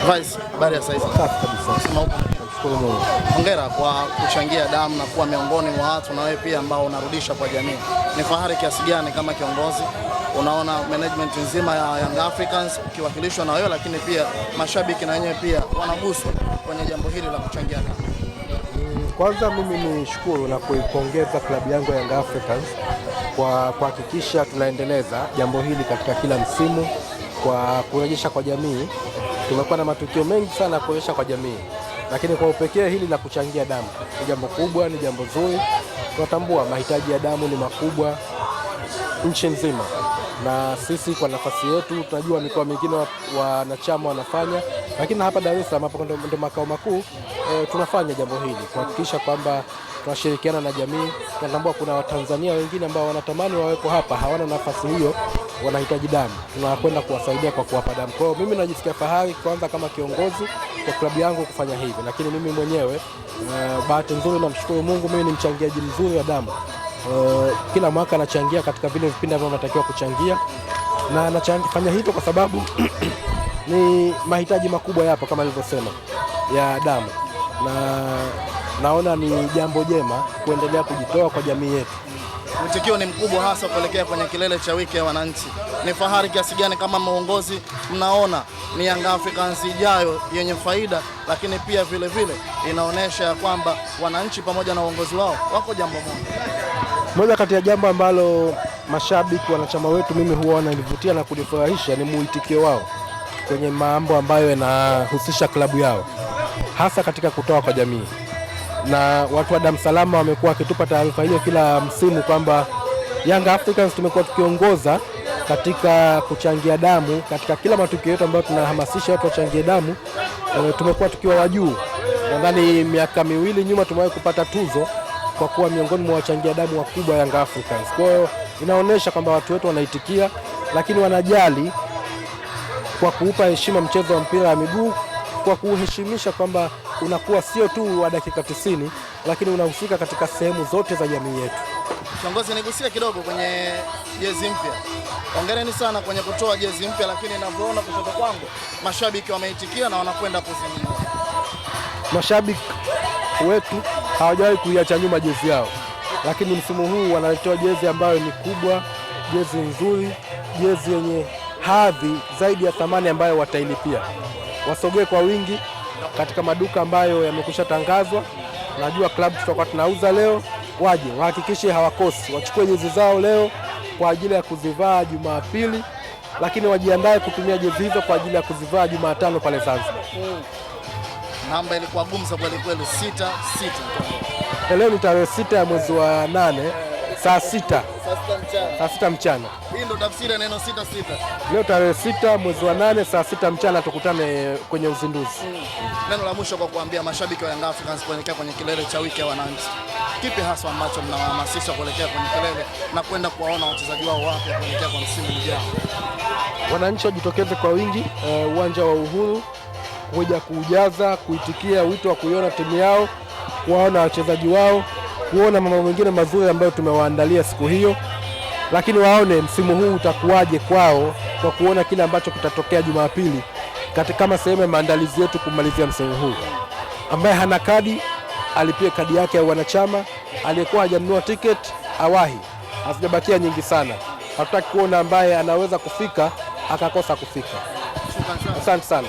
Vice, habari ya saizi? Safi kabisa. Nashukuru Mungu. Hongera kwa kuchangia damu na kuwa miongoni mwa watu na wewe pia ambao unarudisha kwa jamii. Ni fahari kiasi gani kama kiongozi unaona management nzima ya Young Africans ukiwakilishwa na wewe, lakini pia mashabiki na wenyewe pia wanaguswa kwenye jambo hili la kuchangia damu? Kwanza mimi nishukuru na kuipongeza klabu yangu ya Young Africans kwa kuhakikisha tunaendeleza jambo hili katika kila msimu kwa kurejesha kwa jamii. Tumekuwa na matukio mengi sana kurejesha kwa jamii, lakini kwa upekee hili la kuchangia damu ni jambo kubwa, ni jambo zuri. Tunatambua mahitaji ya damu ni makubwa nchi nzima, na sisi kwa nafasi yetu tunajua mikoa mingine wanachama wanafanya, lakini hapa Dar es Salaam hapo ndio makao makuu tunafanya jambo hili kuhakikisha kwamba tunashirikiana na jamii. Tunatambua kuna Watanzania wengine ambao wanatamani wawepo hapa, hawana nafasi hiyo, wanahitaji damu. Tunakwenda kuwasaidia kwa kuwapa damu. Kwa hiyo mimi najisikia fahari kwanza kama kiongozi kwa klabu yangu kufanya hivi, lakini mimi mwenyewe bahati nzuri namshukuru Mungu, mimi ni mchangiaji mzuri wa damu. Kila mwaka nachangia katika vile vipindi ambavyo natakiwa kuchangia, na nafanya hivyo kwa sababu ni mahitaji makubwa yapo kama nilivyosema ya damu, na naona ni jambo jema kuendelea kujitoa kwa jamii yetu. Mwitikio ni mkubwa hasa kuelekea kwenye kilele cha wiki ya wananchi. Ni fahari kiasi gani kama uongozi mnaona ni Young Africans ijayo yenye faida, lakini pia vile vile inaonyesha kwamba wananchi pamoja na uongozi wao wako jambo moja? Moja kati ya jambo ambalo mashabiki wanachama wetu mimi huwa wananivutia na kunifurahisha ni muitikio wao kwenye mambo ambayo yanahusisha klabu yao, hasa katika kutoa kwa jamii. Na watu wa Dar es Salaam wamekuwa wakitupa taarifa hiyo kila msimu kwamba Young Africans tumekuwa tukiongoza katika kuchangia damu katika kila matukio yetu ambayo tunahamasisha watu wachangie damu. Tumekuwa tukiwa wa juu. Nadhani miaka miwili nyuma tumewahi kupata tuzo kwa kuwa miongoni mwa wachangia damu wakubwa Young Africans. Kwa hiyo inaonyesha kwamba watu wetu wanaitikia, lakini wanajali kwa kuupa heshima mchezo wa mpira wa miguu, kwa kuheshimisha kwamba unakuwa sio tu wa dakika 90, lakini unahusika katika sehemu zote za jamii yetu. Kiongozi, nigusie kidogo kwenye jezi mpya. Hongereni sana kwenye kutoa jezi mpya, lakini ninavyoona kutoka kwangu mashabiki wameitikia na wanakwenda kuzinunua. Mashabiki wetu hawajawahi kuiacha nyuma jezi yao, lakini msimu huu wanatoa jezi ambayo ni kubwa, jezi nzuri, jezi yenye hadhi zaidi ya thamani ambayo watailipia. Wasogee kwa wingi katika maduka ambayo yamekusha tangazwa. Najua klabu tutakuwa tunauza leo, waje wahakikishe hawakosi, wachukue jezi zao leo kwa ajili ya kuzivaa Jumapili, lakini wajiandae kutumia jezi hizo kwa ajili ya kuzivaa Jumatano pale Zanzibar. Namba ilikuwa gumza kweli kweli, 6-6. Leo ni tarehe 6 ya mwezi wa 8 saa 6 mchana. Hii ndio tafsiri ya neno 6-6. Leo tarehe 6 mwezi wa 8 saa 6 mchana tukutane kwenye uzinduzi. Neno la mwisho kwa kuambia mashabiki wa Young Africans kuelekea kwenye kilele cha wiki ya wananchi, kipi hasa ambacho mnawahamasisha kuelekea kwenye kilele na kwenda kuwaona wachezaji wao wapya kuelekea kwa msimu ujao? Wananchi wajitokeze kwa wingi uwanja wa Uhuru kuja kuujaza, kuitikia wito wa kuiona timu yao, kuwaona wachezaji wao, kuona mambo mengine mazuri ambayo tumewaandalia siku hiyo, lakini waone msimu huu utakuwaje kwao kwa kuona kile ambacho kitatokea Jumapili kama sehemu ya maandalizi yetu kumalizia msimu huu. Ambaye hana kadi alipie kadi yake ya wanachama, aliyekuwa hajanunua tiketi awahi, hazijabakia nyingi sana. Hatutaki kuona ambaye anaweza kufika akakosa kufika. Shukrani sana. Asante sana.